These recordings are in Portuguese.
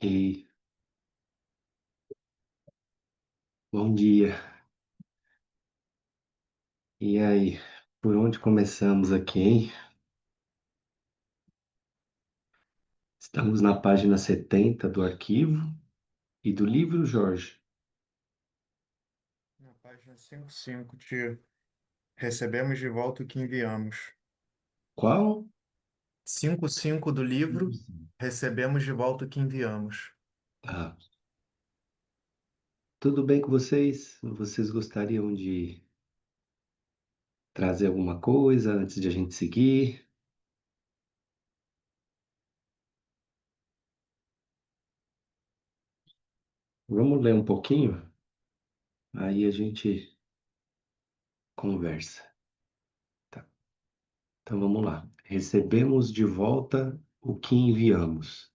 E bom dia. E aí, por onde começamos aqui, hein? Estamos na página 70 do arquivo e do livro Jorge. Na página 55, tio. Recebemos de volta o que enviamos. Qual? 55 do livro. Recebemos de volta o que enviamos. Tá. Tudo bem com vocês? Vocês gostariam de trazer alguma coisa antes de a gente seguir? Vamos ler um pouquinho? Aí a gente conversa. Tá. Então vamos lá. Recebemos de volta o que enviamos.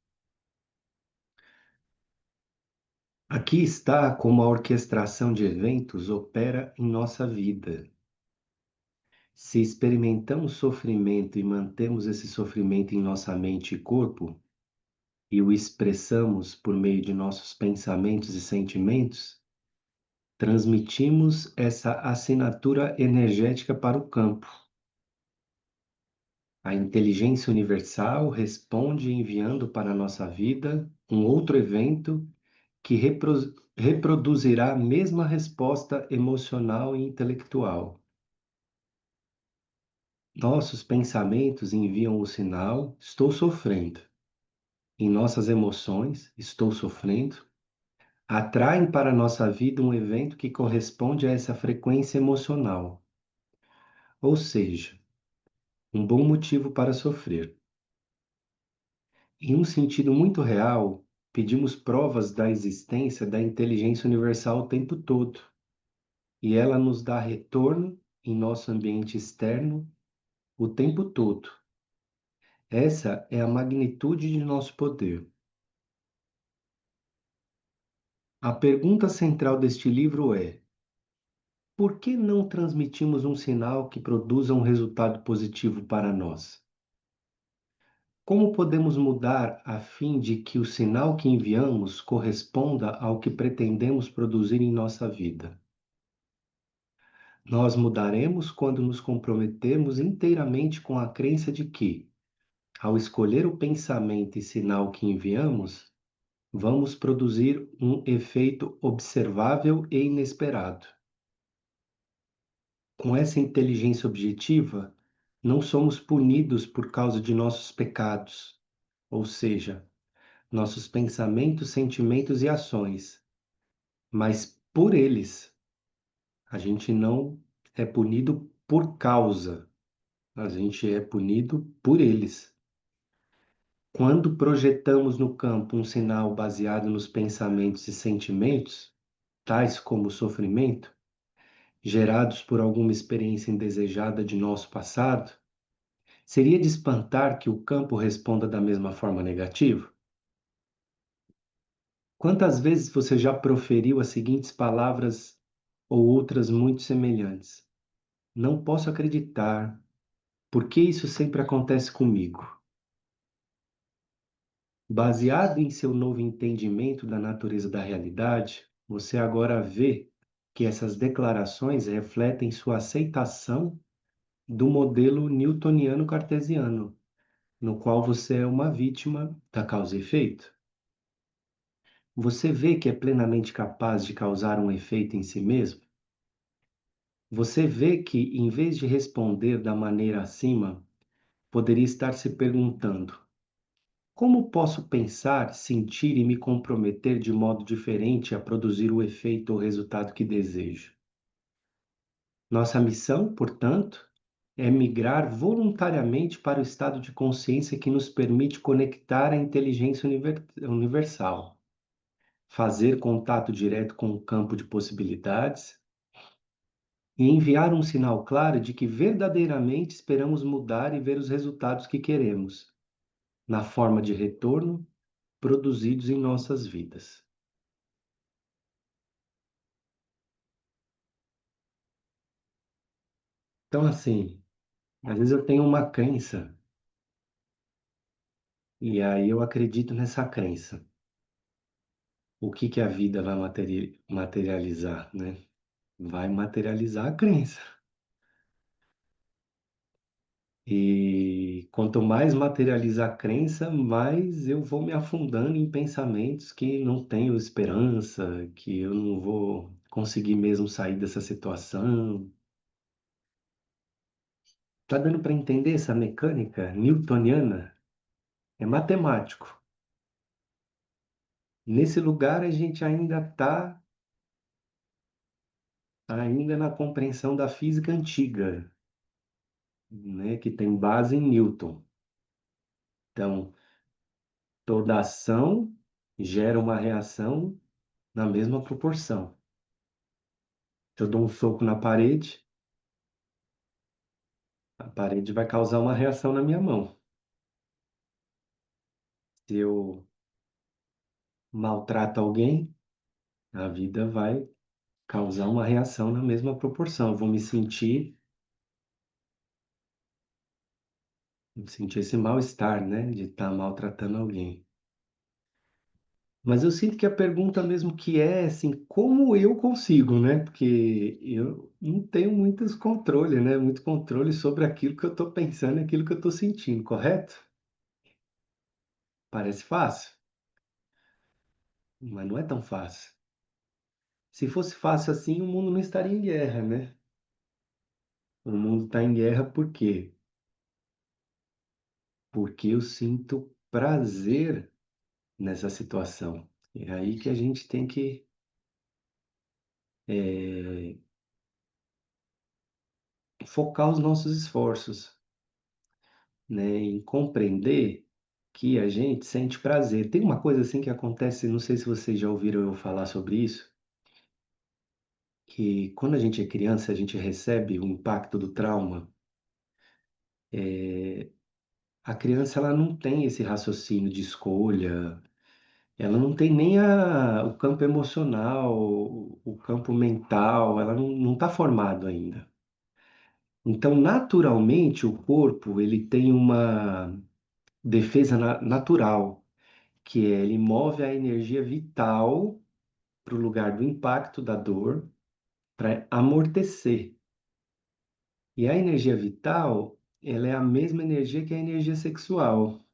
Aqui está como a orquestração de eventos opera em nossa vida. Se experimentamos sofrimento e mantemos esse sofrimento em nossa mente e corpo, e o expressamos por meio de nossos pensamentos e sentimentos, transmitimos essa assinatura energética para o campo. A inteligência universal responde enviando para a nossa vida um outro evento que reproduzirá a mesma resposta emocional e intelectual. Nossos pensamentos enviam o sinal: estou sofrendo. Em nossas emoções, estou sofrendo, atraem para a nossa vida um evento que corresponde a essa frequência emocional, ou seja, um bom motivo para sofrer. Em um sentido muito real, pedimos provas da existência da inteligência universal o tempo todo, e ela nos dá retorno em nosso ambiente externo o tempo todo. Essa é a magnitude de nosso poder. A pergunta central deste livro é: por que não transmitimos um sinal que produza um resultado positivo para nós? Como podemos mudar a fim de que o sinal que enviamos corresponda ao que pretendemos produzir em nossa vida? Nós mudaremos quando nos comprometermos inteiramente com a crença de que, ao escolher o pensamento e sinal que enviamos, vamos produzir um efeito observável e inesperado. Com essa inteligência objetiva, não somos punidos por causa de nossos pecados, ou seja, nossos pensamentos, sentimentos e ações, mas por eles. A gente não é punido por causa, a gente é punido por eles. Quando projetamos no campo um sinal baseado nos pensamentos e sentimentos, tais como o sofrimento, gerados por alguma experiência indesejada de nosso passado, seria de espantar que o campo responda da mesma forma negativa? Quantas vezes você já proferiu as seguintes palavras ou outras muito semelhantes? Não posso acreditar. Por que isso sempre acontece comigo? Baseado em seu novo entendimento da natureza da realidade, você agora vê que essas declarações refletem sua aceitação do modelo newtoniano cartesiano, no qual você é uma vítima da causa e efeito. Você vê que é plenamente capaz de causar um efeito em si mesmo? Você vê que, em vez de responder da maneira acima, poderia estar se perguntando: como posso pensar, sentir e me comprometer de modo diferente a produzir o efeito ou resultado que desejo? Nossa missão, portanto, é migrar voluntariamente para o estado de consciência que nos permite conectar a inteligência universal, fazer contato direto com o campo de possibilidades e enviar um sinal claro de que verdadeiramente esperamos mudar e ver os resultados que queremos. na forma de retorno produzidos em nossas vidas. Então, assim, às vezes eu tenho uma crença e aí eu acredito nessa crença. O que que a vida vai materializar, né? Vai materializar a crença. E quanto mais materializa a crença, mais eu vou me afundando em pensamentos que não tenho esperança, que eu não vou conseguir mesmo sair dessa situação. Tá dando para entender essa mecânica newtoniana? É matemático. Nesse lugar a gente ainda está ainda na compreensão da física antiga, né, que tem base em Newton. Então, toda ação gera uma reação na mesma proporção. Se eu dou um soco na parede, a parede vai causar uma reação na minha mão. Se eu maltrato alguém, a vida vai causar uma reação na mesma proporção. Eu vou sentir esse mal-estar, né, de estar maltratando alguém. Mas eu sinto que a pergunta mesmo que é assim, como eu consigo, né? Porque eu não tenho muitos controle, né? Muito controle sobre aquilo que eu estou pensando, aquilo que eu estou sentindo, correto? Parece fácil, mas não é tão fácil. Se fosse fácil assim, o mundo não estaria em guerra, né? O mundo está em guerra por quê? Porque eu sinto prazer nessa situação. É aí que a gente tem que eh, focar os nossos esforços, né, em compreender que a gente sente prazer. Tem uma coisa assim que acontece, não sei se vocês já ouviram eu falar sobre isso, que quando a gente é criança, a gente recebe o impacto do trauma. A criança ela não tem esse raciocínio de escolha, ela não tem nem o campo emocional, o campo mental, ela não está formado ainda. Então, naturalmente, o corpo ele tem uma defesa natural, que é ele move a energia vital para o lugar do impacto da dor para amortecer. E a energia vital, ela é a mesma energia que a energia sexual.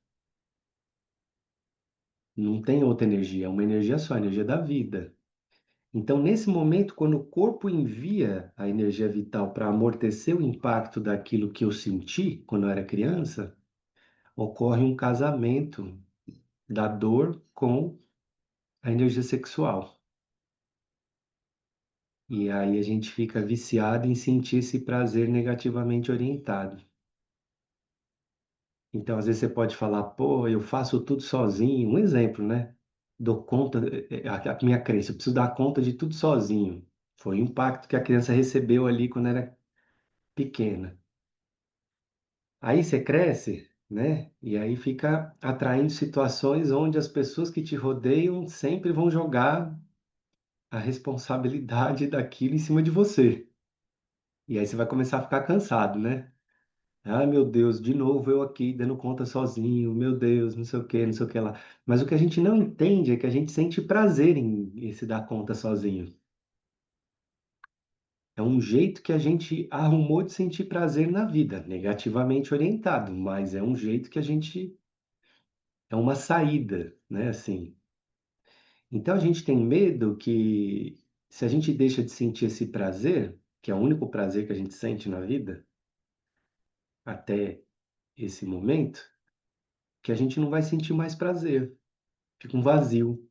Não tem outra energia, é uma energia só, a energia da vida. Então, nesse momento, quando o corpo envia a energia vital para amortecer o impacto daquilo que eu senti quando eu era criança, ocorre um casamento da dor com a energia sexual. E aí a gente fica viciado em sentir esse prazer negativamente orientado. Então, às vezes você pode falar, pô, eu faço tudo sozinho. Um exemplo, né? Dou conta, a minha crença, eu preciso dar conta de tudo sozinho. Foi o impacto que a criança recebeu ali quando era pequena. Aí você cresce, né? E aí fica atraindo situações onde as pessoas que te rodeiam sempre vão jogar a responsabilidade daquilo em cima de você. E aí você vai começar a ficar cansado, né? Ai, meu Deus, de novo eu aqui dando conta sozinho, meu Deus, não sei o que, não sei o que lá. Mas o que a gente não entende é que a gente sente prazer em se dar conta sozinho. É um jeito que a gente arrumou de sentir prazer na vida, negativamente orientado, mas é um jeito que a gente, é uma saída, né, assim. Então a gente tem medo que se a gente deixa de sentir esse prazer, que é o único prazer que a gente sente na vida, até esse momento, que a gente não vai sentir mais prazer. Fica um vazio.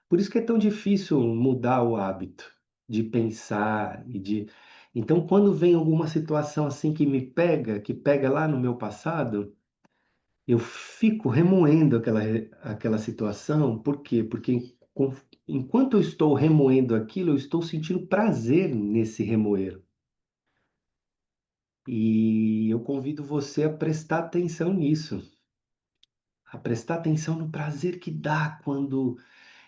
Por isso que é tão difícil mudar o hábito de pensar e de. Então, quando vem alguma situação assim que me pega, que pega lá no meu passado, eu fico remoendo aquela situação. Por quê? Porque enquanto eu estou remoendo aquilo, eu estou sentindo prazer nesse remoer. E eu convido você a prestar atenção nisso, a prestar atenção no prazer que dá quando,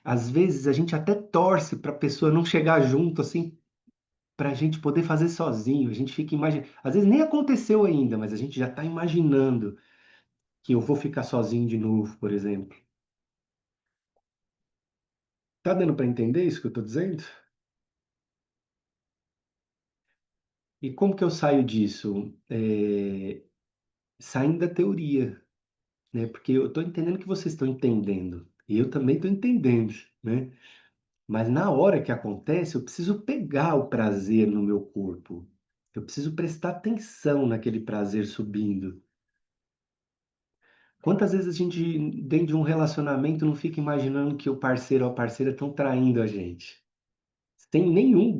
às vezes, a gente até torce para a pessoa não chegar junto, assim, para a gente poder fazer sozinho. A gente fica imaginando, às vezes nem aconteceu ainda, mas a gente já está imaginando que eu vou ficar sozinho de novo, por exemplo. Tá dando para entender isso que eu estou dizendo? E como que eu saio disso? Saindo da teoria, né? Porque eu estou entendendo que vocês estão entendendo. E eu também estou entendendo, né? Mas na hora que acontece, eu preciso pegar o prazer no meu corpo. Eu preciso prestar atenção naquele prazer subindo. Quantas vezes a gente, dentro de um relacionamento, não fica imaginando que o parceiro ou a parceira estão traindo a gente? Sem nenhum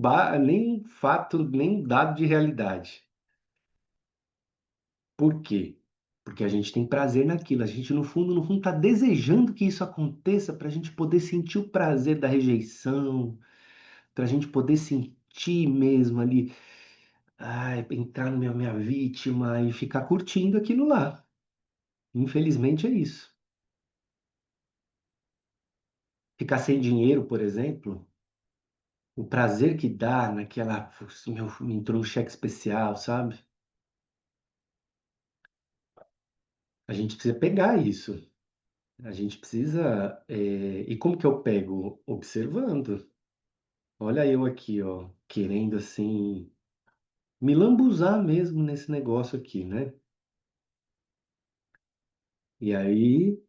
fato, nenhum dado de realidade. Por quê? Porque a gente tem prazer naquilo. A gente, no fundo, está desejando que isso aconteça para a gente poder sentir o prazer da rejeição, para a gente poder sentir mesmo ali, ai, entrar na minha vítima e ficar curtindo aquilo lá. Infelizmente é isso. Ficar sem dinheiro, por exemplo, o prazer que dá naquela, "Putz, meu, me entrou um cheque especial, sabe? A gente precisa pegar isso. A gente precisa. E como que eu pego? Observando. Olha eu aqui, ó, querendo assim me lambuzar mesmo nesse negócio aqui, né? E aí,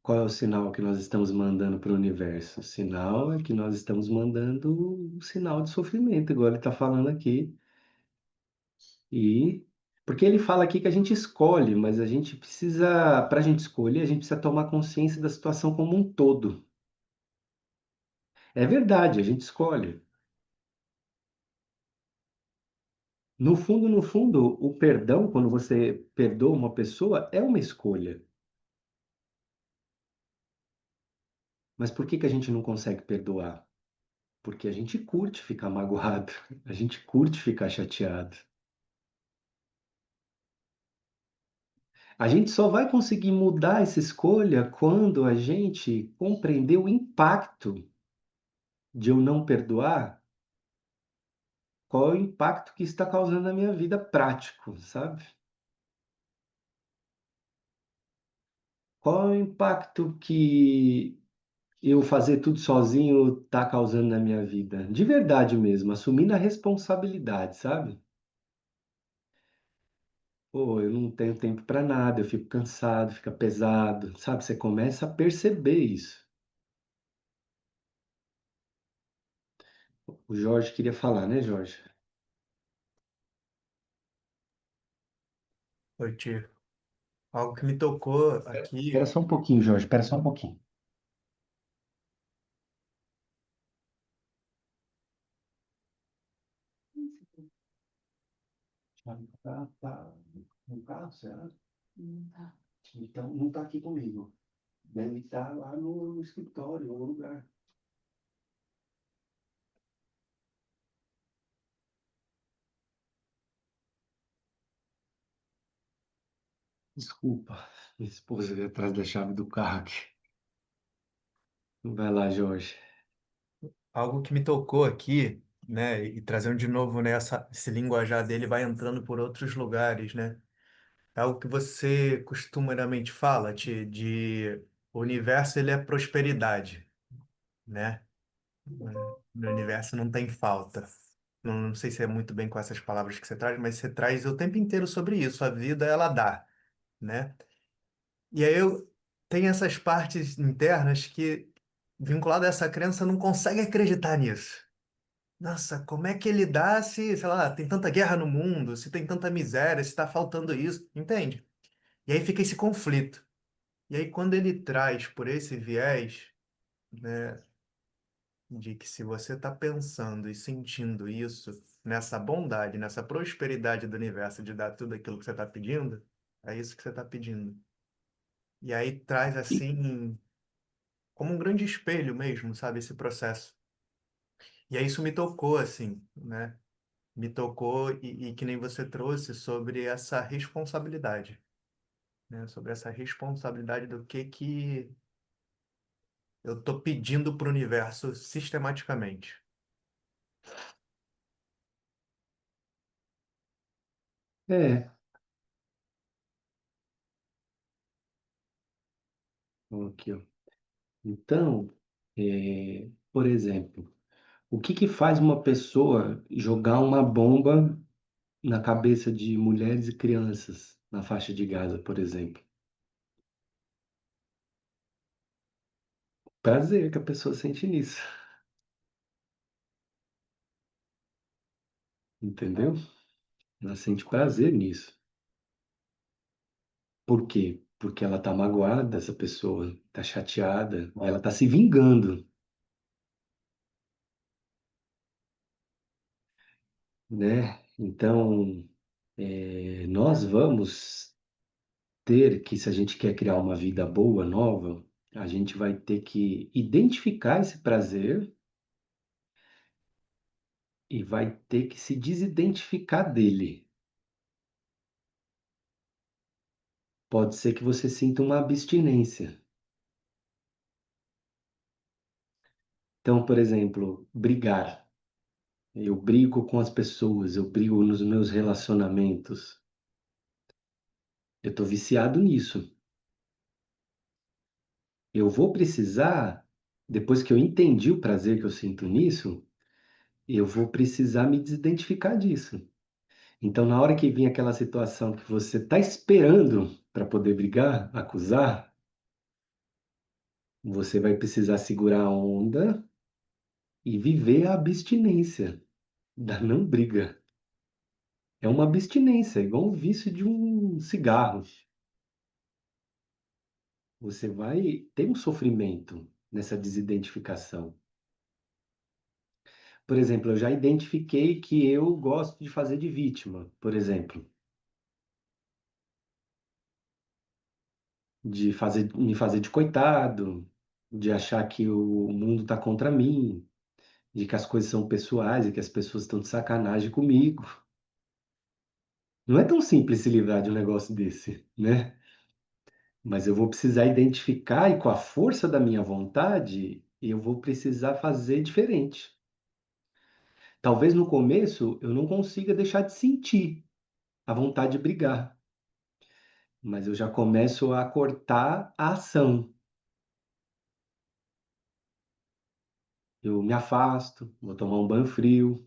qual é o sinal que nós estamos mandando para o universo? O sinal é que nós estamos mandando um sinal de sofrimento, igual ele está falando aqui. E porque ele fala aqui que a gente escolhe, mas a gente precisa, para a gente escolher, a gente precisa tomar consciência da situação como um todo. É verdade, a gente escolhe. No fundo, o perdão, quando você perdoa uma pessoa, é uma escolha. Mas por que que a gente não consegue perdoar? Porque a gente curte ficar magoado, a gente curte ficar chateado. A gente só vai conseguir mudar essa escolha quando a gente compreender o impacto de eu não perdoar, qual é o impacto que está causando na minha vida prático, sabe? Qual é o impacto que eu fazer tudo sozinho está causando na minha vida? De verdade mesmo, assumindo a responsabilidade, sabe? Pô, eu não tenho tempo para nada, eu fico cansado, fica pesado, sabe? Você começa a perceber isso. O Jorge queria falar, né, Jorge? Oi, tio. Algo que me tocou Espera aqui. só um pouquinho, Jorge, espera só um pouquinho. Tá no carro, será? Então, não está aqui comigo. Deve estar lá no escritório, em algum lugar. Desculpa, minha esposa veio atrás da chave do carro aqui. Vai lá, Jorge. Algo que me tocou aqui, né? E trazendo de novo, né, esse linguajar dele vai entrando por outros lugares, né? É algo que você costumeiramente fala, de o universo ele é prosperidade, né? No universo não tem falta. Não sei se é muito bem com essas palavras que você traz, mas você traz o tempo inteiro sobre isso. A vida, ela dá, né? E aí eu tenho essas partes internas que, vinculado a essa crença, não consegue acreditar nisso. Nossa, como é que ele dá se, sei lá, tem tanta guerra no mundo, se tem tanta miséria, se está faltando isso, entende? E aí fica esse conflito. E aí quando ele traz por esse viés, né, de que se você está pensando e sentindo isso, nessa bondade, nessa prosperidade do universo de dar tudo aquilo que você está pedindo, é isso que você está pedindo. E aí traz E, assim, como um grande espelho mesmo, sabe, esse processo. E aí isso me tocou, assim, né? me tocou e que nem você trouxe sobre essa responsabilidade, né? Sobre essa responsabilidade do que eu estou pedindo para o universo sistematicamente. É, aqui, ó. Então, por exemplo, o que que faz uma pessoa jogar uma bomba na cabeça de mulheres e crianças na faixa de Gaza, por exemplo? Prazer que a pessoa sente nisso, entendeu? Ela sente prazer nisso. Por quê? Porque ela tá magoada, essa pessoa tá chateada, ela tá se vingando, né? Então, nós vamos ter que, se a gente quer criar uma vida boa, nova, a gente vai ter que identificar esse prazer e vai ter que se desidentificar dele. Pode ser que você sinta uma abstinência. Então, por exemplo, brigar. Eu brigo com as pessoas, eu brigo nos meus relacionamentos. Eu estou viciado nisso. Eu vou precisar, depois que eu entendi o prazer que eu sinto nisso, eu vou precisar me desidentificar disso. Então, na hora que vir aquela situação que você está esperando para poder brigar, acusar, você vai precisar segurar a onda e viver a abstinência da não briga. É uma abstinência, igual um vício de um cigarro. Você vai ter um sofrimento nessa desidentificação. Por exemplo, eu já identifiquei que eu gosto de fazer de vítima, por exemplo, me fazer de coitado, de achar que o mundo está contra mim, de que as coisas são pessoais e que as pessoas estão de sacanagem comigo. Não é tão simples se livrar de um negócio desse, né? Mas eu vou precisar identificar e com a força da minha vontade, eu vou precisar fazer diferente. Talvez no começo eu não consiga deixar de sentir a vontade de brigar, mas eu já começo a cortar a ação. Eu me afasto, vou tomar um banho frio.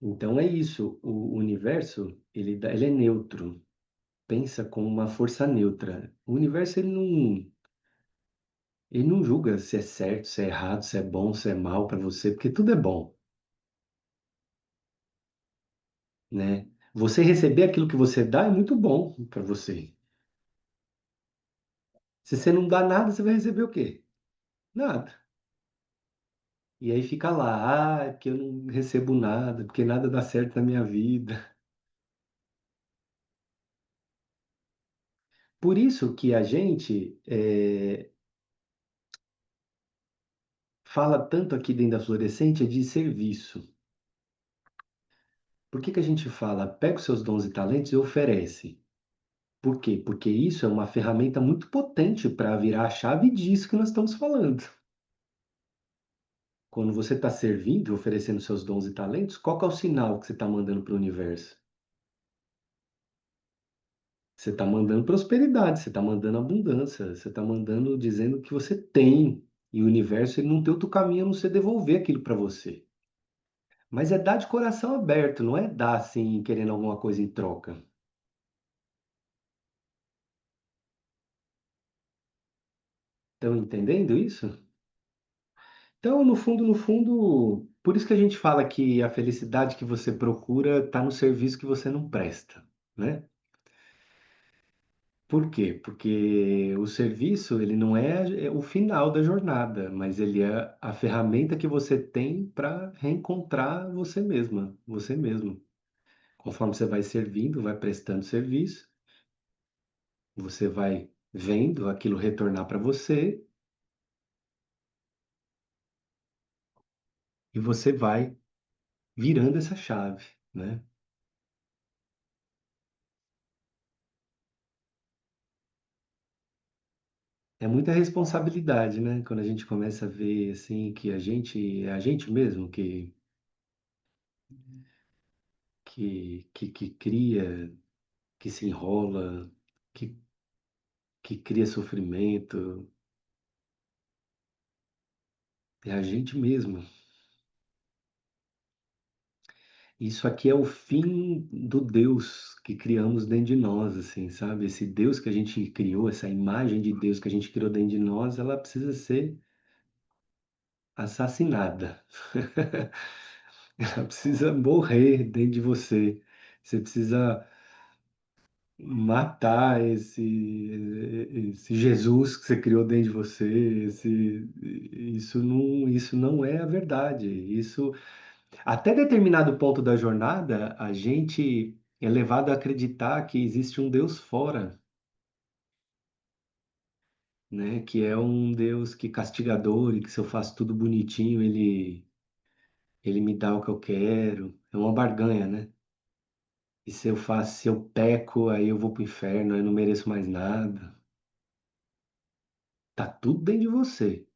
Então é isso. O universo, ele é neutro. Pensa como uma força neutra. O universo ele não julga se é certo, se é errado, se é bom, se é mal para você, porque tudo é bom, né? Você receber aquilo que você dá é muito bom para você. Se você não dá nada, você vai receber o quê? Nada. E aí fica lá, é porque eu não recebo nada, porque nada dá certo na minha vida. Por isso que a gente fala tanto aqui dentro da Florescente é de serviço. Por que que a gente fala, pega os seus dons e talentos e oferece? Por quê? Porque isso é uma ferramenta muito potente para virar a chave disso que nós estamos falando. Quando você está servindo e oferecendo seus dons e talentos, qual que é o sinal que você está mandando para o universo? Você está mandando prosperidade, você está mandando abundância, você está mandando dizendo que você tem. E o universo ele não tem outro caminho a não ser devolver aquilo para você. Mas é dar de coração aberto, não é dar assim, querendo alguma coisa em troca. Estão entendendo isso? Então, no fundo, por isso que a gente fala que a felicidade que você procura está no serviço que você não presta, né? Por quê? Porque o serviço, ele não é o final da jornada, mas ele é a ferramenta que você tem para reencontrar você mesma, você mesmo. Conforme você vai servindo, vai prestando serviço, você vai vendo aquilo retornar para você e você vai virando essa chave, né? É muita responsabilidade, né? Quando a gente começa a ver assim que a gente é a gente mesmo que cria, que se enrola, que, que cria sofrimento, é a gente mesmo. Isso aqui é o fim do Deus que criamos dentro de nós, assim, sabe? Esse Deus que a gente criou, essa imagem de Deus que a gente criou dentro de nós, ela precisa ser assassinada. Ela precisa morrer dentro de você. Você precisa matar esse Jesus que você criou dentro de você. Isso não é a verdade. Isso, até determinado ponto da jornada, a gente é levado a acreditar que existe um Deus fora, né? Que é um Deus que castigador e que se eu faço tudo bonitinho, ele me dá o que eu quero. É uma barganha, né? E se eu peco, aí eu vou pro inferno, aí eu não mereço mais nada. Tá tudo dentro de você.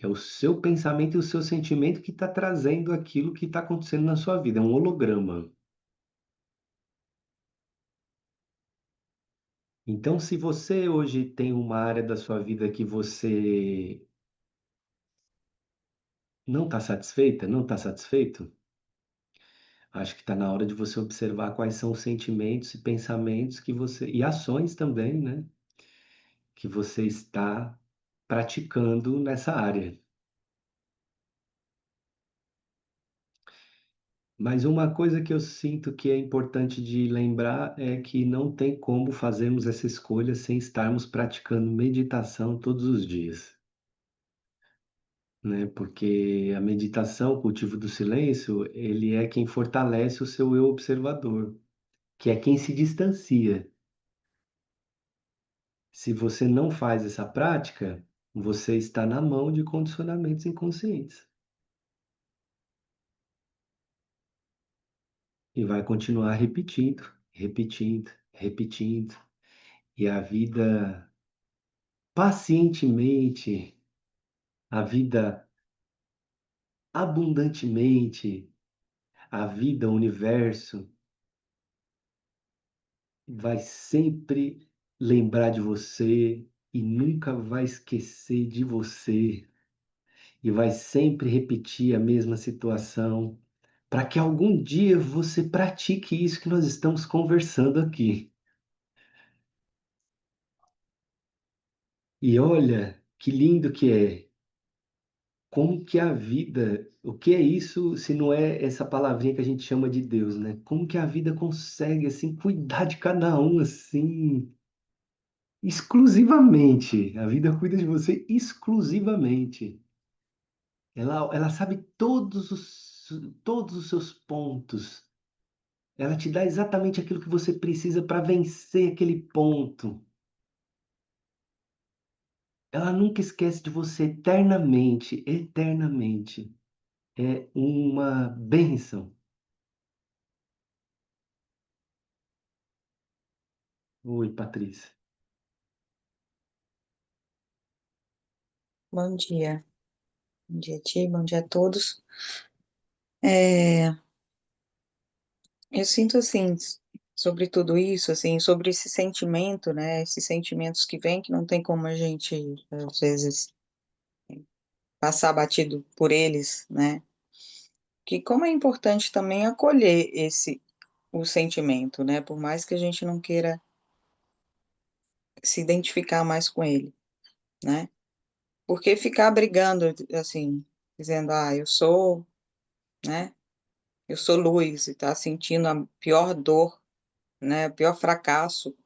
É o seu pensamento e o seu sentimento que está trazendo aquilo que está acontecendo na sua vida. É um holograma. Então, se você hoje tem uma área da sua vida que você não está satisfeita, não está satisfeito, acho que está na hora de você observar quais são os sentimentos e pensamentos que você, e ações também, né, que você está praticando nessa área. Mas uma coisa que eu sinto que é importante de lembrar é que não tem como fazermos essa escolha sem estarmos praticando meditação todos os dias, né? Porque a meditação, o cultivo do silêncio, ele é quem fortalece o seu eu observador, que é quem se distancia. Se você não faz essa prática, você está na mão de condicionamentos inconscientes e vai continuar repetindo, repetindo, repetindo. E a vida pacientemente, a vida abundantemente, a vida, o universo, vai sempre lembrar de você e nunca vai esquecer de você. E vai sempre repetir a mesma situação, para que algum dia você pratique isso que nós estamos conversando aqui. E olha que lindo que é. Como que a vida, o que é isso se não é essa palavrinha que a gente chama de Deus, né? Como que a vida consegue assim cuidar de cada um assim exclusivamente? A vida cuida de você exclusivamente. Ela sabe todos os seus pontos. Ela te dá exatamente aquilo que você precisa para vencer aquele ponto. Ela nunca esquece de você eternamente, eternamente. É uma bênção. Oi, Patrícia. Bom dia. Bom dia, Ti. Bom dia a todos. É, eu sinto, assim, sobre tudo isso, assim, sobre esse sentimento, né? Esses sentimentos que vêm, que não tem como a gente, às vezes, passar batido por eles, né? Que como é importante também acolher o sentimento, né? Por mais que a gente não queira se identificar mais com ele, né? Porque ficar brigando, assim, dizendo, eu sou, né? Eu sou luz e tá sentindo a pior dor, né, o pior fracasso,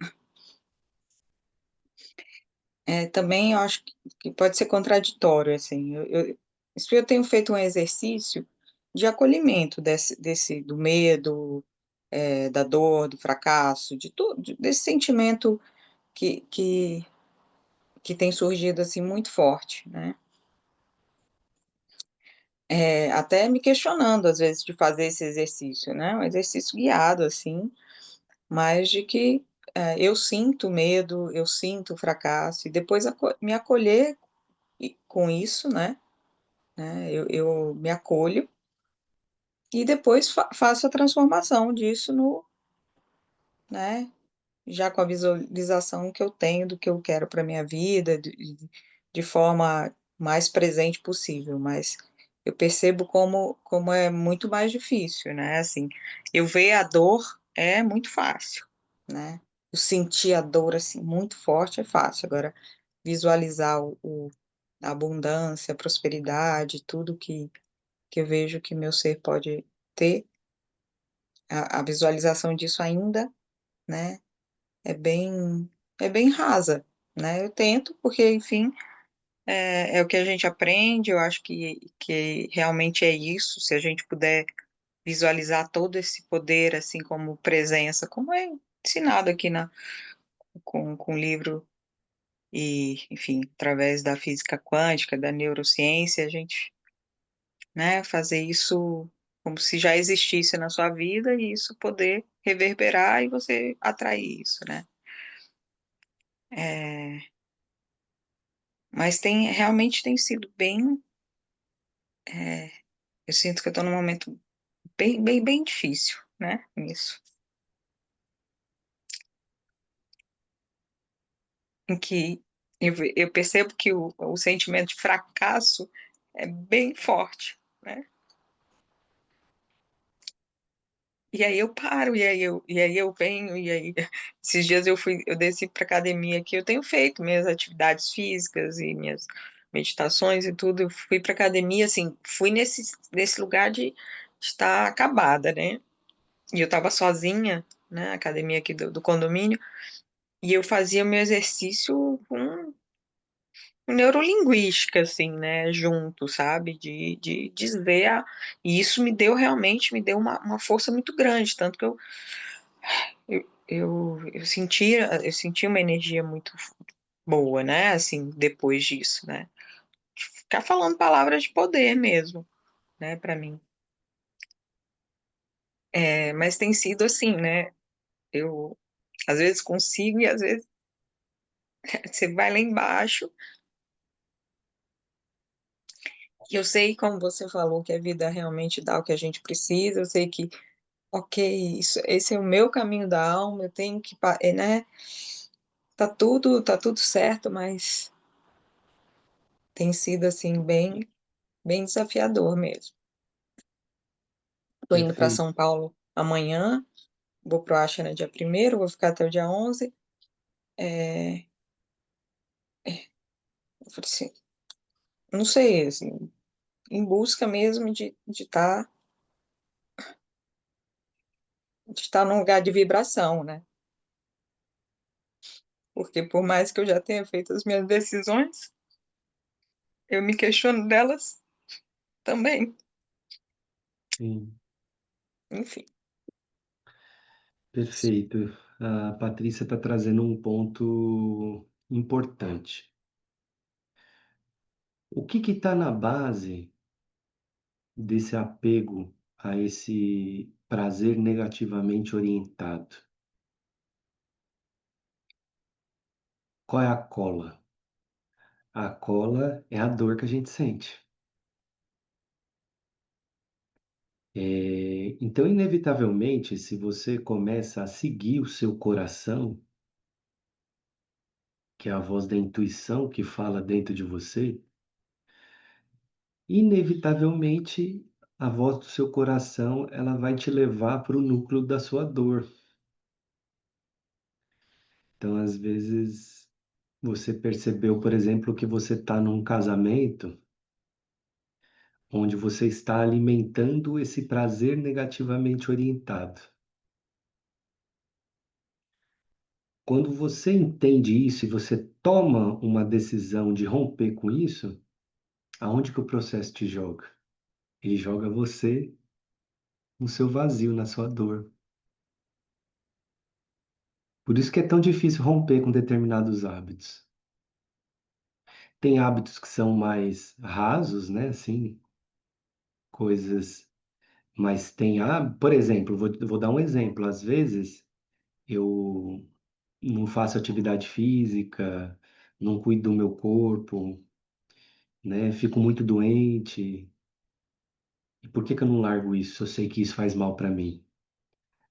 também eu acho que pode ser contraditório, assim, isso eu tenho feito um exercício de acolhimento do medo, da dor, do fracasso, de tudo, desse sentimento que que que tem surgido, assim, muito forte, né. até me questionando, às vezes, de fazer esse exercício, né? Um exercício guiado, assim, mas de que eu sinto medo, eu sinto fracasso, e depois me acolher com isso, né? Eu me acolho e depois faço a transformação disso no, né? Já com a visualização que eu tenho do que eu quero para minha vida, de forma mais presente possível, mas eu percebo como é muito mais difícil, né? Assim, eu ver a dor é muito fácil, né? Eu sentir a dor assim muito forte é fácil. Agora, visualizar a abundância, a prosperidade, tudo que eu vejo que meu ser pode ter, a visualização disso ainda, né? É bem é bem rasa, né, eu tento, porque, enfim, é o que a gente aprende, eu acho que realmente é isso, se a gente puder visualizar todo esse poder, assim, como presença, como é ensinado aqui com o livro e, enfim, através da física quântica, da neurociência, a gente, né, fazer isso como se já existisse na sua vida e isso poder reverberar e você atrair isso, né. Eh Mas realmente tem sido bem, eu sinto que eu estou num momento bem, bem, bem difícil, né, nisso, em que eu percebo que o sentimento de fracasso é bem forte, né, e aí eu paro, e aí eu venho, e aí esses dias eu desci para academia aqui, eu tenho feito minhas atividades físicas e minhas meditações e tudo, eu fui para academia, assim, fui nesse lugar de estar acabada, né. E eu estava sozinha, né, na academia aqui do condomínio, e eu fazia meu exercício com neurolinguística, assim, né, junto, sabe, de dizer e isso realmente me deu uma força muito grande, tanto que eu senti uma energia muito boa, né, assim, depois disso, né. De ficar falando palavras de poder mesmo, né, pra mim. Mas tem sido assim, né, eu às vezes consigo e às vezes você vai lá embaixo. E eu sei, como você falou, que a vida realmente dá o que a gente precisa, eu sei que, ok, esse é o meu caminho da alma, eu tenho que né, tá tudo certo, mas tem sido, assim, bem bem desafiador mesmo. Tô indo para Perfeito. São Paulo amanhã, vou para o Ashana dia 1º, vou ficar até o dia 11. Eh, eu falei assim, não sei, assim, em busca mesmo de estar num lugar de vibração, né, porque por mais que eu já tenha feito as minhas decisões, eu me questiono delas também, Sim, enfim. perfeito. A Patrícia está trazendo um ponto importante. O que está na base desse apego a esse prazer negativamente orientado? Qual é a cola? A cola é a dor que a gente sente. Então, inevitavelmente, se você começa a seguir o seu coração, que é a voz da intuição que fala dentro de você, inevitavelmente a voz do seu coração ela vai te levar para o núcleo da sua dor. Então, às vezes, você percebeu, por exemplo, que você está num casamento onde você está alimentando esse prazer negativamente orientado. Quando você entende isso e você toma uma decisão de romper com isso, aonde que o processo te joga? Ele joga você no seu vazio, na sua dor. Por isso que é tão difícil romper com determinados hábitos. Tem hábitos que são mais rasos, né? Assim, coisas, mas tem, por exemplo, vou dar um exemplo. Às vezes eu não faço atividade física, não cuido do meu corpo, né? Fico muito doente. E por que que eu não largo isso? Se eu sei que isso faz mal para mim.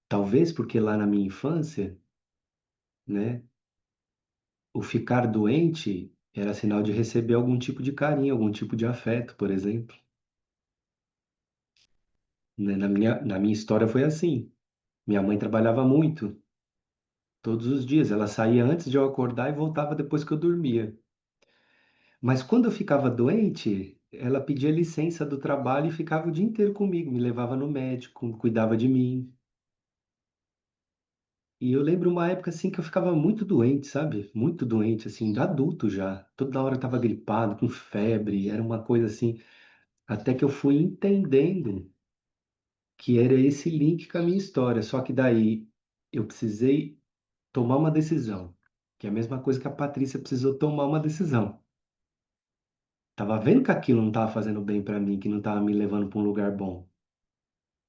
Talvez porque lá na minha infância, né, o ficar doente era sinal de receber algum tipo de carinho, algum tipo de afeto, por exemplo. Né? Na minha história foi assim. Minha mãe trabalhava muito, todos os dias. Ela saía antes de eu acordar e voltava depois que eu dormia. Mas quando eu ficava doente, ela pedia licença do trabalho e ficava o dia inteiro comigo, me levava no médico, cuidava de mim. E eu lembro uma época assim que eu ficava muito doente, sabe? Muito doente, assim, adulto já. Toda hora eu tava gripado, com febre, era uma coisa assim. Até que eu fui entendendo que era esse link com a minha história. Só que daí eu precisei tomar uma decisão, que é a mesma coisa que a Patrícia precisou tomar uma decisão. Tava vendo que aquilo não tava fazendo bem para mim, que não tava me levando para um lugar bom.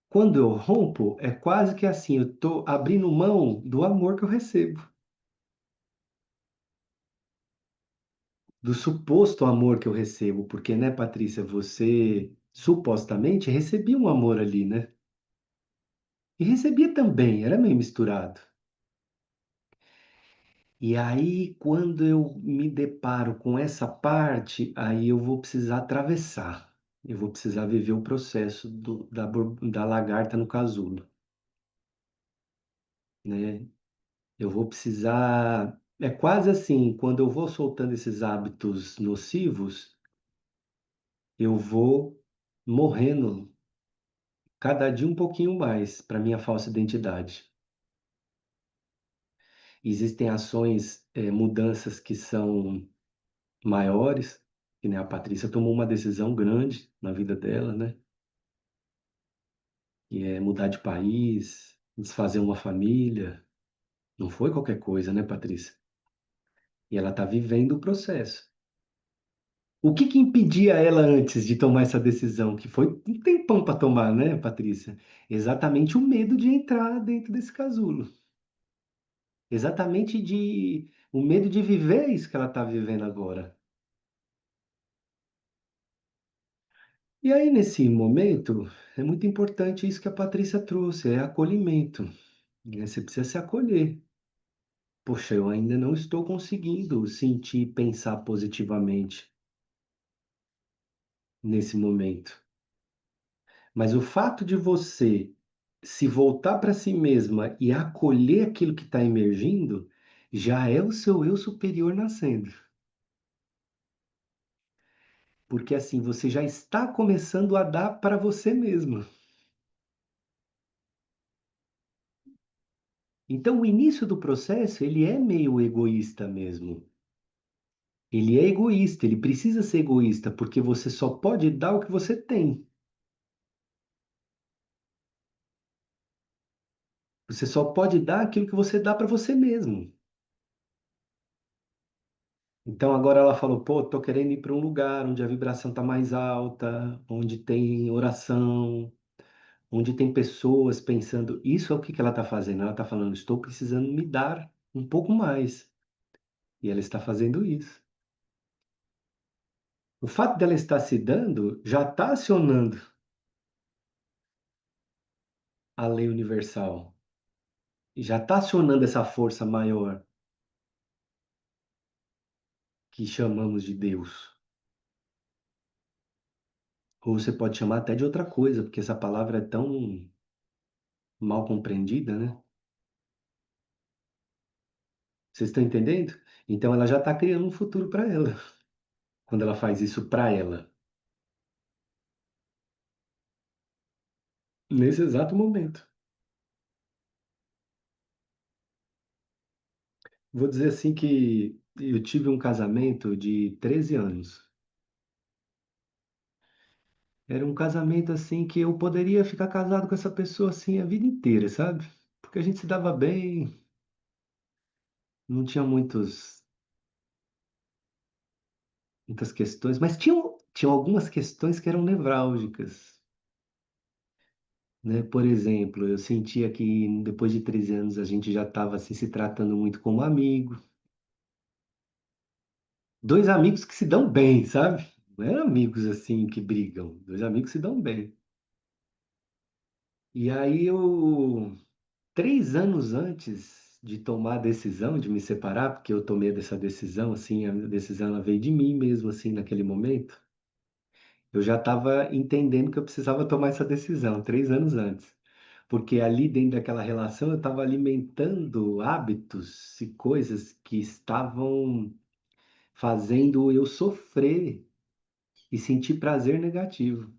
Quando eu rompo, é quase que assim, eu tô abrindo mão do amor que eu recebo, do suposto amor que eu recebo, porque, né, Patrícia, você supostamente recebia um amor ali, né? E recebia também, era meio misturado. E aí, quando eu me deparo com essa parte, aí eu vou precisar atravessar. Eu vou precisar viver o processo da lagarta no casulo, né? Eu vou precisar. É quase assim, quando eu vou soltando esses hábitos nocivos, eu vou morrendo cada dia um pouquinho mais para minha falsa identidade. Existem ações, mudanças que são maiores, que nem a Patrícia tomou uma decisão grande na vida dela, né? Que é mudar de país, desfazer uma família. Não foi qualquer coisa, né, Patrícia? E ela está vivendo o processo. O que que impedia ela antes de tomar essa decisão? Que foi um tempão para tomar, né, Patrícia? Exatamente o medo de entrar dentro desse casulo. Exatamente o medo de viver isso que ela está vivendo agora. E aí, nesse momento, é muito importante isso que a Patrícia trouxe, é acolhimento, né? Você precisa se acolher. Poxa, eu ainda não estou conseguindo sentir e pensar positivamente nesse momento. Mas o fato de você se voltar para si mesma e acolher aquilo que está emergindo, já é o seu eu superior nascendo. Porque assim, você já está começando a dar para você mesma. Então, o início do processo, ele é meio egoísta mesmo. Ele é egoísta, ele precisa ser egoísta, porque você só pode dar o que você tem. Você só pode dar aquilo que você dá para você mesmo. Então agora ela falou, pô, tô querendo ir para um lugar onde a vibração tá mais alta, onde tem oração, onde tem pessoas pensando, isso é o que que ela tá fazendo? Ela tá falando, estou precisando me dar um pouco mais. E ela está fazendo isso. O fato dela estar se dando já está acionando a lei universal. Já está acionando essa força maior que chamamos de Deus. Ou você pode chamar até de outra coisa, porque essa palavra é tão mal compreendida, né? Vocês estão entendendo? Então ela já está criando um futuro para ela, quando ela faz isso para ela, nesse exato momento. Vou dizer assim que eu tive um casamento de 13 anos. Era um casamento assim que eu poderia ficar casado com essa pessoa assim a vida inteira, sabe? Porque a gente se dava bem, não tinha muitas questões, mas tinham algumas questões que eram nevrálgicas. né? Por exemplo, eu sentia que depois de 13 anos a gente já estava assim, se tratando muito como amigo. Dois amigos que se dão bem, sabe? Não eram amigos assim que brigam, dois amigos que se dão bem. E aí eu, 3 anos antes de tomar a decisão de me separar, porque eu tomei dessa decisão, assim, a decisão ela veio de mim mesmo, assim, naquele momento, eu já estava entendendo que eu precisava tomar essa decisão, 3 anos antes. Porque ali dentro daquela relação eu estava alimentando hábitos e coisas que estavam fazendo eu sofrer e sentir prazer negativo.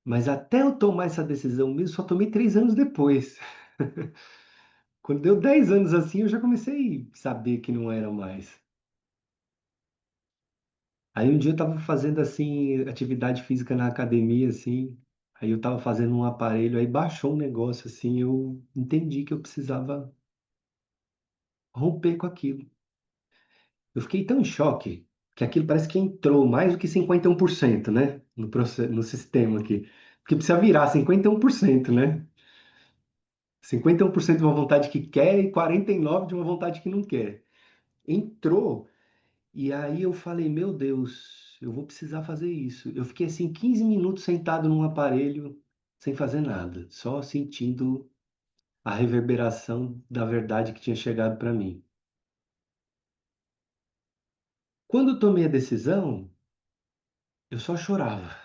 Mas até eu tomar essa decisão mesmo, só tomei 3 anos depois. Quando deu 10 anos assim, eu já comecei a saber que não era mais. Aí um dia eu tava fazendo assim, atividade física na academia, assim. Aí eu tava fazendo um aparelho, aí baixou um negócio assim, eu entendi que eu precisava romper com aquilo. Eu fiquei tão em choque que aquilo parece que entrou mais do que 51%, né? No sistema aqui. Porque precisa virar 51%, né? 51% de uma vontade que quer e 49% de uma vontade que não quer. Entrou. E aí eu falei, meu Deus, eu vou precisar fazer isso. Eu fiquei assim 15 minutos sentado num aparelho, sem fazer nada, só sentindo a reverberação da verdade que tinha chegado para mim. Quando eu tomei a decisão, eu só chorava.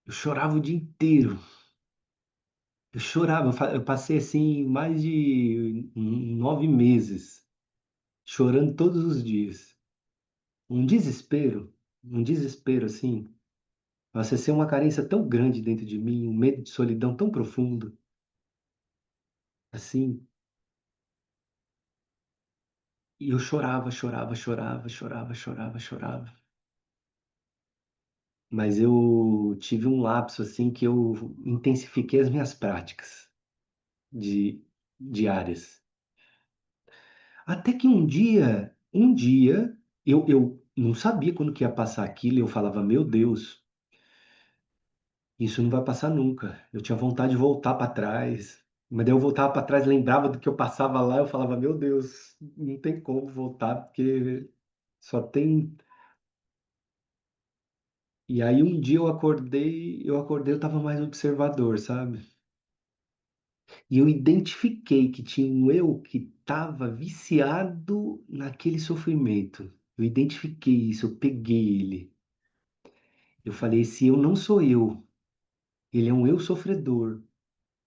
Eu chorava o dia inteiro. Eu chorava, eu passei assim mais de 9 meses chorando todos os dias. Um desespero assim. Nossa, ser uma carência tão grande dentro de mim, um medo de solidão tão profundo, assim. E eu chorava, chorava, chorava, chorava, chorava, chorava. Mas eu tive um lapso, assim, que eu intensifiquei as minhas práticas de diárias. Até que um dia, eu não sabia quando que ia passar aquilo, e eu falava, meu Deus, isso não vai passar nunca. Eu tinha vontade de voltar para trás. Mas daí eu voltava para trás, lembrava do que eu passava lá, eu falava, meu Deus, não tem como voltar, porque só tem. E aí um dia eu estava mais observador, sabe? E eu identifiquei que tinha um eu que estava viciado naquele sofrimento. Eu identifiquei isso, eu peguei ele. Eu falei, esse eu não sou eu, ele é um eu sofredor.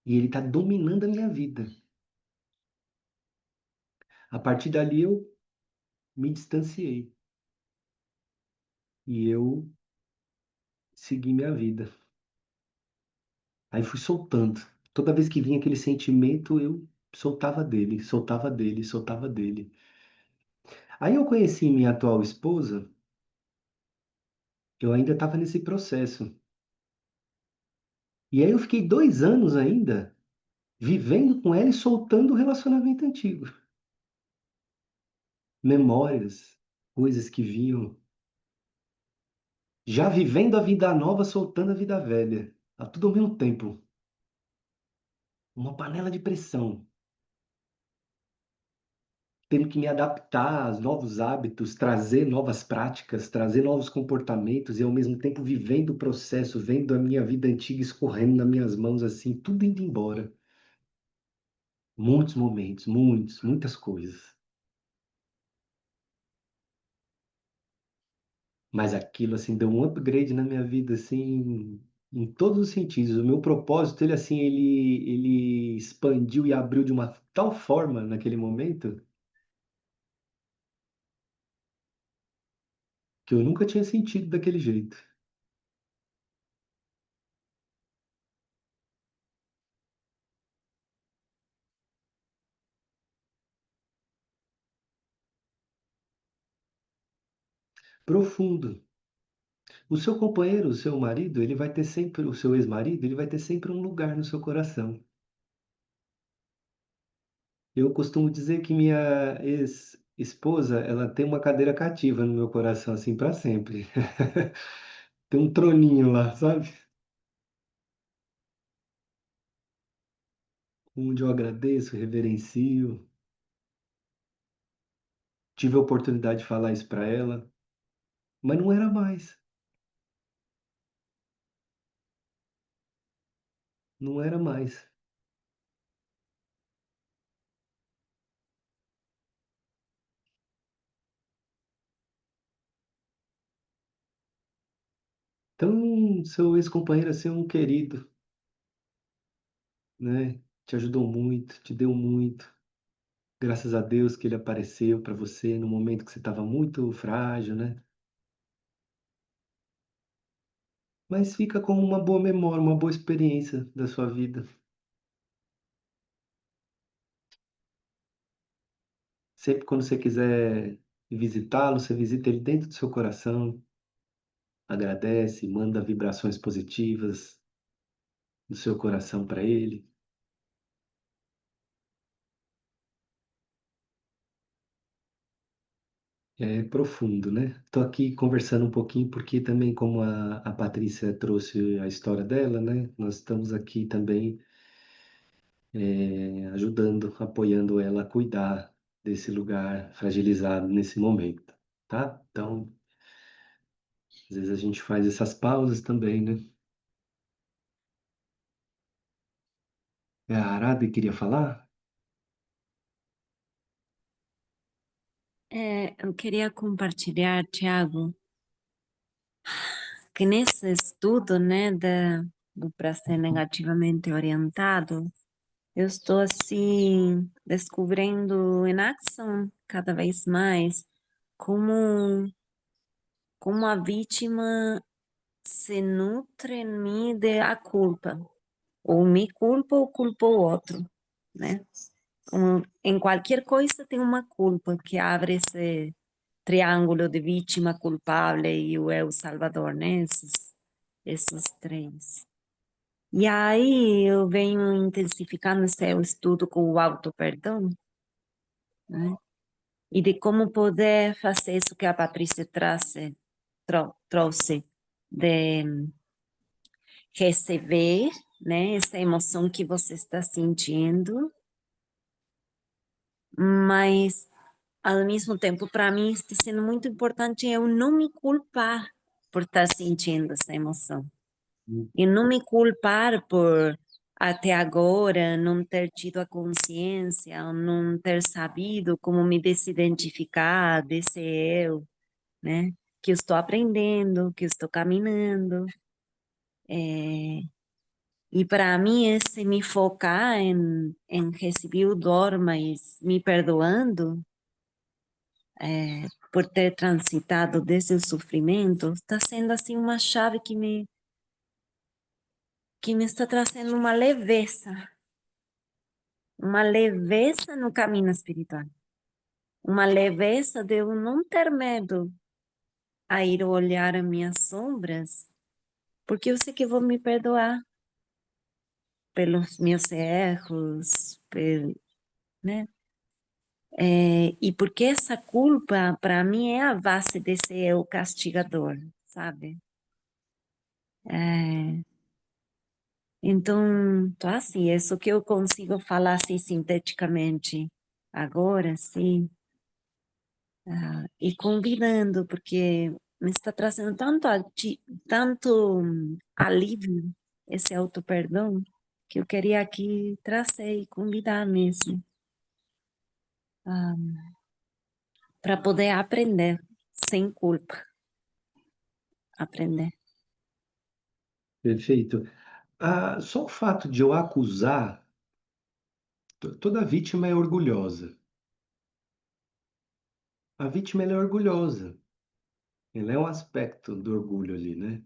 E ele está dominando a minha vida. A partir dali eu me distanciei e eu segui minha vida. Aí fui soltando. Toda vez que vinha aquele sentimento, eu soltava dele, soltava dele, soltava dele. Aí eu conheci minha atual esposa, eu ainda estava nesse processo. E aí eu fiquei 2 anos ainda vivendo com ela e soltando o relacionamento antigo. Memórias, coisas que vinham. Já vivendo a vida nova, soltando a vida velha. A tudo ao mesmo tempo. Uma panela de pressão. Tendo que me adaptar aos novos hábitos, trazer novas práticas, trazer novos comportamentos e ao mesmo tempo vivendo o processo, vendo a minha vida antiga escorrendo nas minhas mãos assim, tudo indo embora. Muitos momentos, muitas coisas. Mas aquilo assim deu um upgrade na minha vida assim, em todos os sentidos. O meu propósito, ele assim, ele expandiu e abriu de uma tal forma naquele momento que eu nunca tinha sentido daquele jeito. Profundo. O seu companheiro, o seu marido, ele vai ter sempre, o seu ex-marido, ele vai ter sempre um lugar no seu coração. Eu costumo dizer que minha ex-esposa, ela tem uma cadeira cativa no meu coração, assim, para sempre. Tem um troninho lá, sabe? onde eu agradeço, reverencio. Tive a oportunidade de falar isso para ela, mas não era mais. Não era mais. Então, seu ex-companheiro assim, é um querido, né? Te ajudou muito, te deu muito. Graças a Deus que ele apareceu para você no momento que você estava muito frágil, né? Mas fica como uma boa memória, uma boa experiência da sua vida. Sempre quando você quiser visitá-lo, você visita ele dentro do seu coração, agradece, manda vibrações positivas do seu coração para ele. É profundo, né? Estou aqui conversando um pouquinho porque também, como a Patrícia trouxe a história dela, né? Nós estamos aqui também ajudando, apoiando ela a cuidar desse lugar fragilizado nesse momento, tá? Então, às vezes a gente faz essas pausas também, né? A Arada queria falar? Eu queria compartilhar, Tiago, que nesse estudo, né, do prazer negativamente orientado, eu estou assim descobrindo em ação cada vez mais como como a vítima se nutre em mim de a culpa, ou me culpa ou culpa o outro, né? Em qualquer coisa tem uma culpa que abre esse triângulo de vítima, culpável e o eu salvador, né? Esses três. E aí eu venho intensificando esse estudo com o auto-perdão, né? E de como poder fazer isso que a Patrícia trouxe, de receber, né, essa emoção que você está sentindo, mas ao mesmo tempo, para mim, está sendo muito importante eu não me culpar por estar sentindo essa emoção. E não me culpar por até agora não ter tido a consciência, ou não ter sabido como me desidentificar desse eu, né? Que eu estou aprendendo, que eu estou caminhando. E para mim, esse me focar em receber o dor, mas me perdoando, por ter transitado desde o sofrimento, está sendo assim uma chave que me está trazendo uma leveza no caminho espiritual, uma leveza de eu não ter medo a ir olhar as minhas sombras, porque eu sei que vou me perdoar pelos meus erros, né? E porque essa culpa, para mim, é a base desse eu castigador, sabe? É, então, tá assim, é isso que eu consigo falar assim sinteticamente agora, sim, e convidando, porque me está trazendo tanto alívio esse auto-perdão, que eu queria aqui trazer e convidar mesmo, para poder aprender sem culpa, aprender. Perfeito. Só o fato de eu acusar, toda vítima é orgulhosa. A vítima ela é orgulhosa. Ela é um aspecto do orgulho ali, né?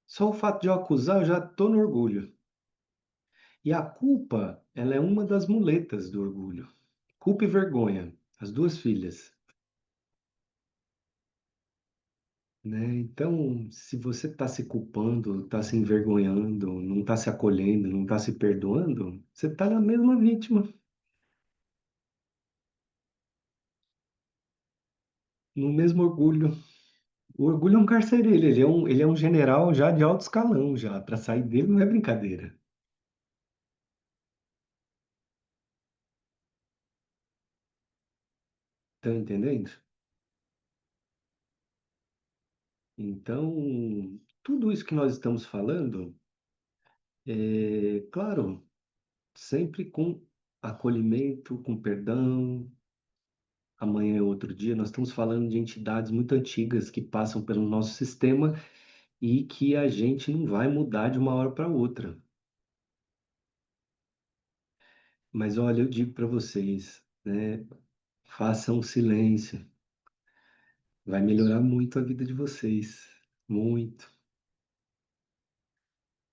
Só o fato de eu acusar, eu já estou no orgulho. E a culpa, ela é uma das muletas do orgulho. Culpa e vergonha, as duas filhas, né? Então, se você está se culpando, está se envergonhando, não está se acolhendo, não está se perdoando, você está na mesma vítima, no mesmo orgulho. O orgulho é um carcereiro, ele é um general já de alto escalão já. Para sair dele não é brincadeira. Estão entendendo? Então, tudo isso que nós estamos falando, claro, sempre com acolhimento, com perdão. Amanhã é outro dia. Nós estamos falando de entidades muito antigas que passam pelo nosso sistema e que a gente não vai mudar de uma hora para outra. Mas olha, eu digo para vocês, né? Façam silêncio. Vai melhorar muito a vida de vocês. Muito.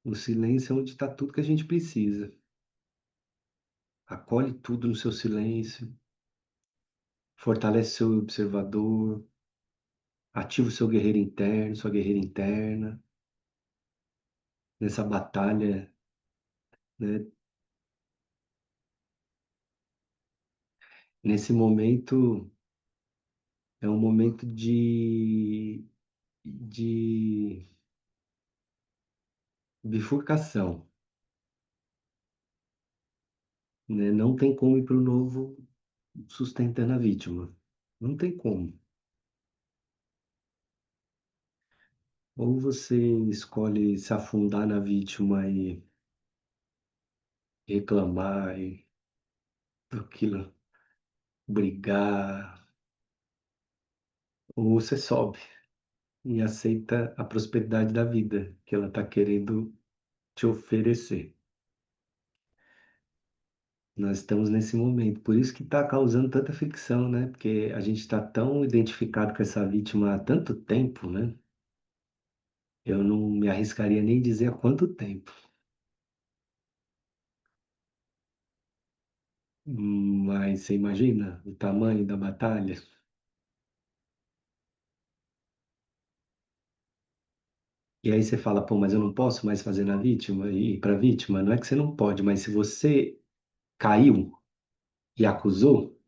O silêncio é onde está tudo que a gente precisa. Acolhe tudo no seu silêncio. Fortalece seu observador. Ativa o seu guerreiro interno, sua guerreira interna. Nessa batalha, né? Nesse momento, é um momento de bifurcação, né? Não tem como ir para o novo sustentando a vítima. Não tem como. Ou você escolhe se afundar na vítima e reclamar e aquilo, brigar, ou você sobe e aceita a prosperidade da vida que ela está querendo te oferecer. Nós estamos nesse momento, por isso que está causando tanta fricção, né? Porque a gente está tão identificado com essa vítima há tanto tempo, né? Eu não me arriscaria nem dizer há quanto tempo. Mas você imagina o tamanho da batalha? E aí você fala, pô, mas eu não posso mais fazer na vítima e ir para vítima? Não é que você não pode, mas se você caiu e acusou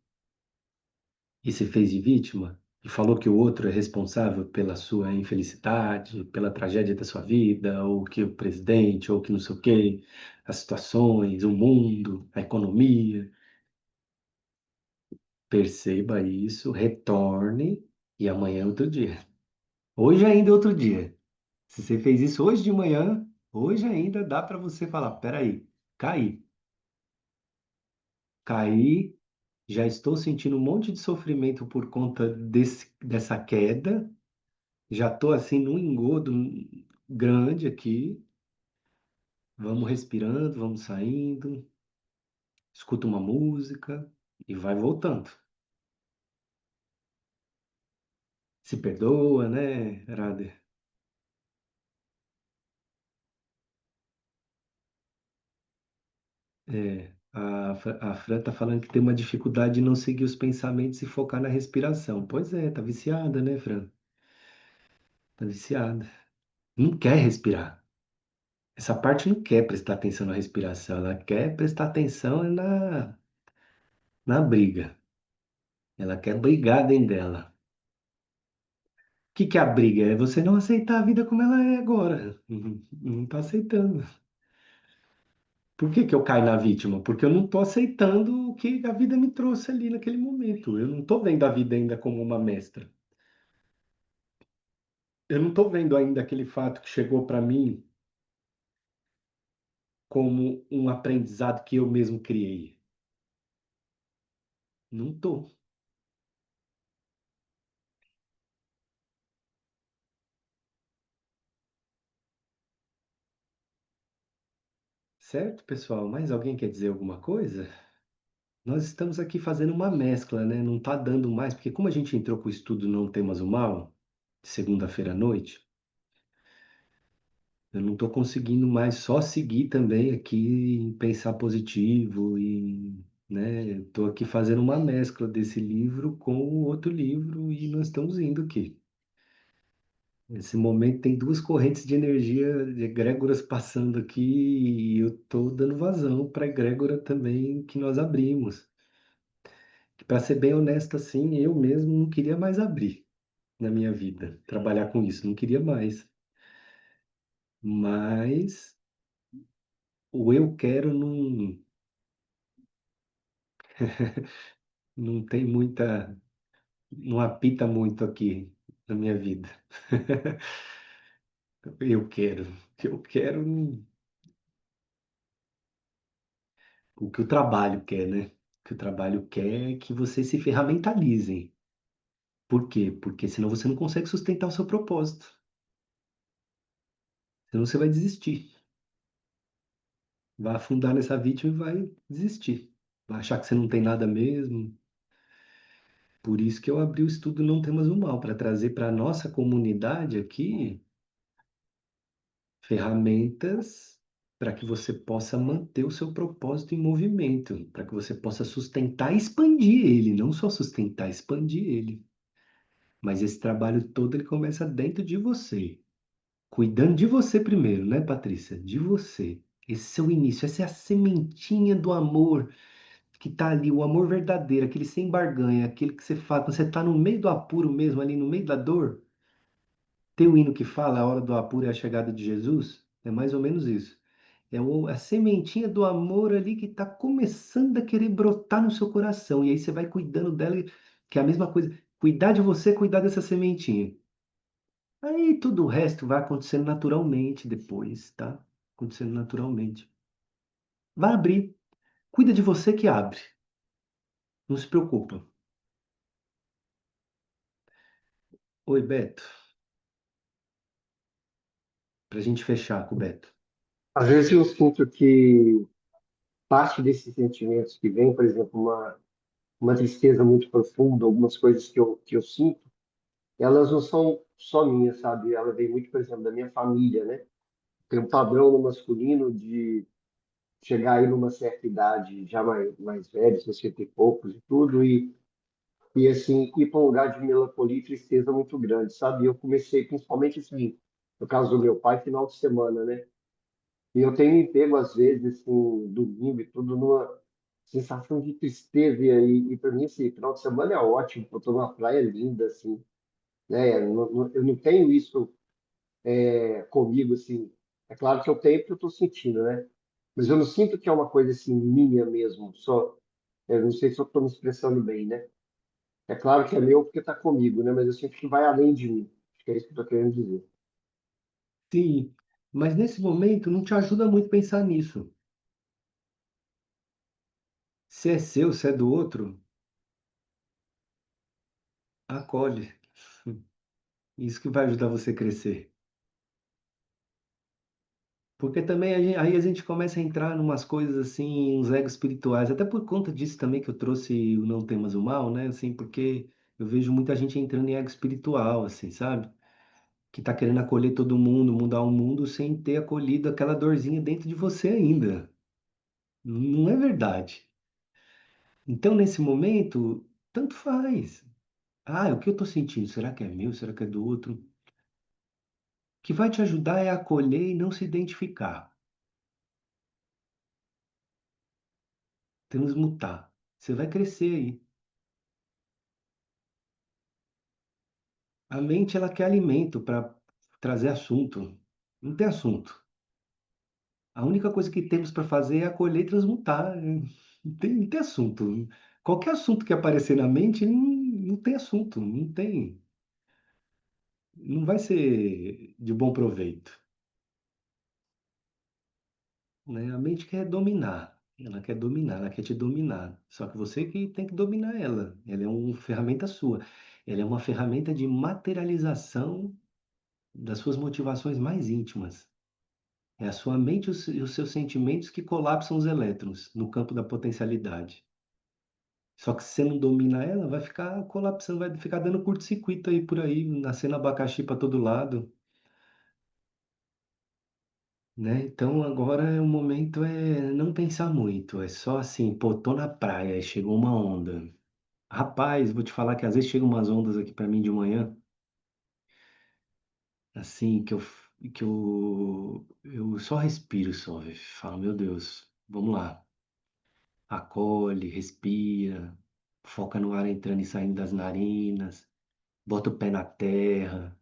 e se fez de vítima e falou que o outro é responsável pela sua infelicidade, pela tragédia da sua vida, ou que o presidente, ou que não sei o quê, as situações, o mundo, a economia, perceba isso, retorne e amanhã é outro dia. Hoje ainda é outro dia. Se você fez isso hoje de manhã, hoje ainda dá para você falar, peraí, caí. Caí, já estou sentindo um monte de sofrimento por conta dessa queda, já estou assim num engodo grande aqui. Vamos respirando, vamos saindo, escuta uma música e vai voltando. Se perdoa, né, Rader? A Fran tá falando que tem uma dificuldade de não seguir os pensamentos e focar na respiração. Pois é, tá viciada, né, Fran? Tá viciada. Não quer respirar. Essa parte não quer prestar atenção na respiração, ela quer prestar atenção na briga. Ela quer brigar dentro dela. O que que é a briga? É você não aceitar a vida como ela é agora. Não tá aceitando. Por que que eu caio na vítima? Porque eu não tô aceitando o que a vida me trouxe ali naquele momento. Eu não tô vendo a vida ainda como uma mestra. Eu não tô vendo ainda aquele fato que chegou para mim como um aprendizado que eu mesmo criei. Não tô. Certo, pessoal? Mais alguém quer dizer alguma coisa? Nós estamos aqui fazendo uma mescla, né? Não está dando mais, porque como a gente entrou com o estudo Não Temas o Mal, de segunda-feira à noite, eu não estou conseguindo mais só seguir também aqui em pensar positivo e, né? Estou aqui fazendo uma mescla desse livro com o outro livro e nós estamos indo aqui. Nesse momento tem duas correntes de energia de egrégoras passando aqui e eu estou dando vazão para a egrégora também que nós abrimos. Para ser bem honesto assim, eu mesmo não queria mais abrir na minha vida, trabalhar com isso, não queria mais. Mas o eu quero não tem muita. não apita muito aqui na minha vida. Eu quero o que o trabalho quer, né? O que o trabalho quer é que vocês se ferramentalizem. Por quê? Porque senão você não consegue sustentar o seu propósito. Senão você vai desistir. Vai afundar nessa vítima e vai desistir. Vai achar que você não tem nada mesmo. Por isso que eu abri o estudo Não Temas o Mal, para trazer para a nossa comunidade aqui ferramentas para que você possa manter o seu propósito em movimento, para que você possa sustentar e expandir ele, não só sustentar, expandir ele. Mas esse trabalho todo ele começa dentro de você, cuidando de você primeiro, né, Patrícia? De você. Esse é o início, essa é a sementinha do amor que tá ali, o amor verdadeiro, aquele sem barganha, aquele que você fala, quando você tá no meio do apuro mesmo, ali no meio da dor. Tem o hino que fala a hora do apuro é a chegada de Jesus? É mais ou menos isso. É a sementinha do amor ali que está começando a querer brotar no seu coração. E aí você vai cuidando dela, que é a mesma coisa. Cuidar de você, cuidar dessa sementinha. Aí tudo o resto vai acontecendo naturalmente depois, tá? Acontecendo naturalmente. Vai abrir. Cuida de você que abre. Não se preocupa. Oi, Beto. Pra gente fechar com o Beto. Às vezes eu sinto que parte desses sentimentos que vem, por exemplo, uma tristeza muito profunda, algumas coisas que eu sinto, elas não são só minhas, sabe? Ela vem muito, por exemplo, da minha família, né? Tem um padrão no masculino de chegar aí numa certa idade, já mais velho, 60 e poucos e tudo, e assim, ir para um lugar de melancolia e tristeza muito grande, sabe? Eu comecei, principalmente assim, no caso do meu pai, final de semana, né? E eu tenho me pego, às vezes, assim, domingo e tudo, numa sensação de tristeza. E para mim, esse final de semana é ótimo, porque eu estou numa praia linda, assim, né? Eu não tenho isso comigo, assim. É claro que eu tenho porque eu estou sentindo, né? Mas eu não sinto que é uma coisa, assim, minha mesmo, só. Eu não sei se eu estou me expressando bem, né? É claro que é meu porque está comigo, né? Mas eu sinto que vai além de mim. Acho que é isso que eu estou querendo dizer. Sim, mas nesse momento não te ajuda muito pensar nisso. Se é seu, se é do outro, acolhe. Isso que vai ajudar você a crescer. Porque também aí a gente começa a entrar em umas coisas assim, uns egos espirituais. Até por conta disso também que eu trouxe o Não Temas o Mal, né? Assim, porque eu vejo muita gente entrando em ego espiritual, assim, sabe? Que tá querendo acolher todo mundo, mudar o mundo sem ter acolhido aquela dorzinha dentro de você ainda. Não é verdade. Então, nesse momento, tanto faz. Ah, o que eu tô sentindo? Será que é meu? Será que é do outro? O que vai te ajudar é acolher e não se identificar. Transmutar. Você vai crescer aí. A mente, ela quer alimento para trazer assunto. Não tem assunto. A única coisa que temos para fazer é acolher e transmutar. Não tem assunto. Qualquer assunto que aparecer na mente, não tem assunto. Não tem. Não vai ser de bom proveito. Né? A mente quer dominar. Ela quer dominar, ela quer te dominar. Só que você que tem que dominar ela. Ela é uma ferramenta sua. Ela é uma ferramenta de materialização das suas motivações mais íntimas. É a sua mente e os seus sentimentos que colapsam os elétrons no campo da potencialidade. Só que se você não domina ela, vai ficar colapsando, vai ficar dando curto-circuito aí por aí, nascendo abacaxi para todo lado, né? Então agora o momento é não pensar muito, é só assim, pô, tô na praia, aí chegou uma onda. Rapaz, vou te falar que às vezes chegam umas ondas aqui para mim de manhã, assim, que eu só respiro só, velho. Falo, meu Deus, vamos lá. Acolhe, respira, foca no ar entrando e saindo das narinas, bota o pé na terra.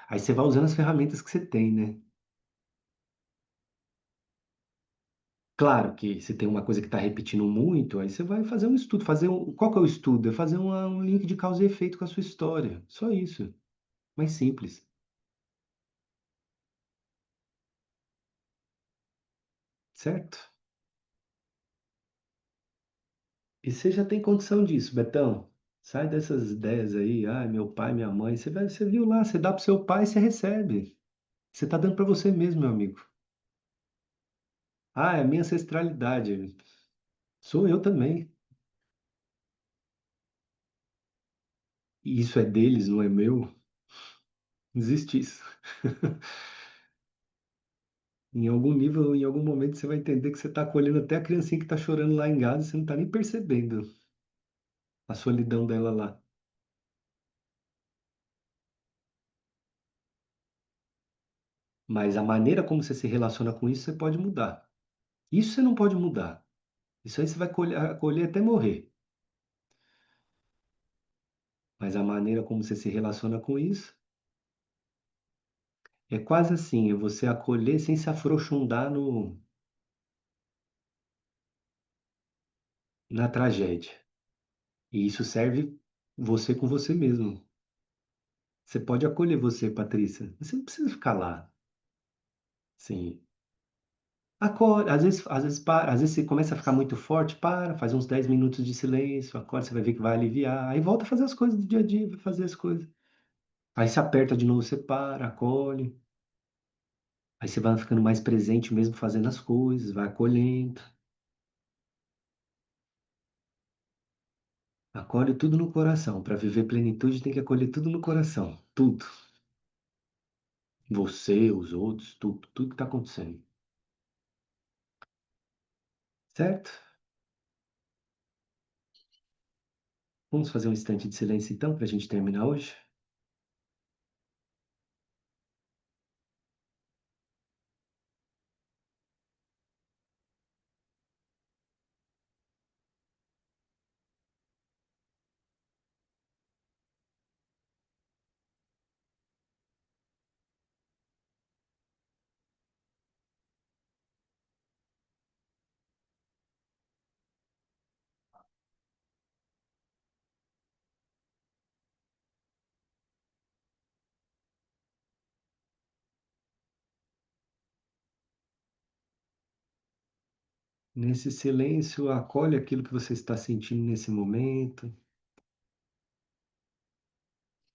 Aí você vai usando as ferramentas que você tem, né? Claro que se tem uma coisa que está repetindo muito, aí você vai fazer um estudo, qual que é o estudo? É fazer um link de causa e efeito com a sua história. Só isso. Mais simples, certo? E você já tem condição disso, Betão. Sai dessas ideias aí, ah, meu pai, minha mãe. Você viu lá, você dá pro seu pai, você recebe. Você tá dando para você mesmo, meu amigo. Ah, é a minha ancestralidade. Sou eu também. E isso é deles, não é meu. Não existe isso. Em algum nível, em algum momento, você vai entender que você está acolhendo até a criancinha que está chorando lá em casa, e você não está nem percebendo a solidão dela lá. Mas a maneira como você se relaciona com isso, você pode mudar. Isso você não pode mudar. Isso aí você vai colher até morrer. Mas a maneira como você se relaciona com isso é quase assim, é você acolher sem se afrouxundar na tragédia. E isso serve você com você mesmo. Você pode acolher você, Patrícia. Você não precisa ficar lá. Sim. Acorda, às vezes você começa a ficar muito forte, faz uns 10 minutos de silêncio, acorda, você vai ver que vai aliviar, aí volta a fazer as coisas do dia a dia, vai fazer as coisas. Aí se aperta de novo, você para, acolhe. Aí você vai ficando mais presente mesmo fazendo as coisas, vai acolhendo. Acolhe tudo no coração. Para viver plenitude tem que acolher tudo no coração. Tudo. Você, os outros, tudo que está acontecendo. Certo? Vamos fazer um instante de silêncio então para a gente terminar hoje? Nesse silêncio, acolhe aquilo que você está sentindo nesse momento.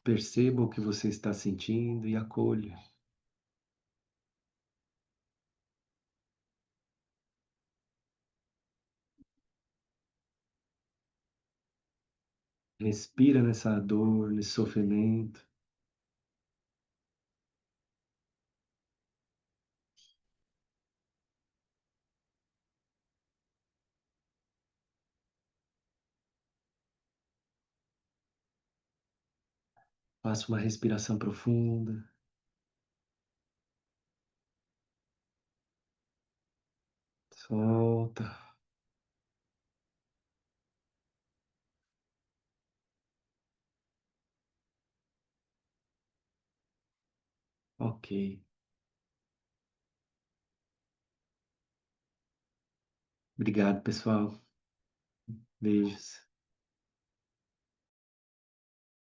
Perceba o que você está sentindo e acolha. Respira nessa dor, nesse sofrimento. Faça uma respiração profunda. Solta. Ok. Obrigado, pessoal. Beijos.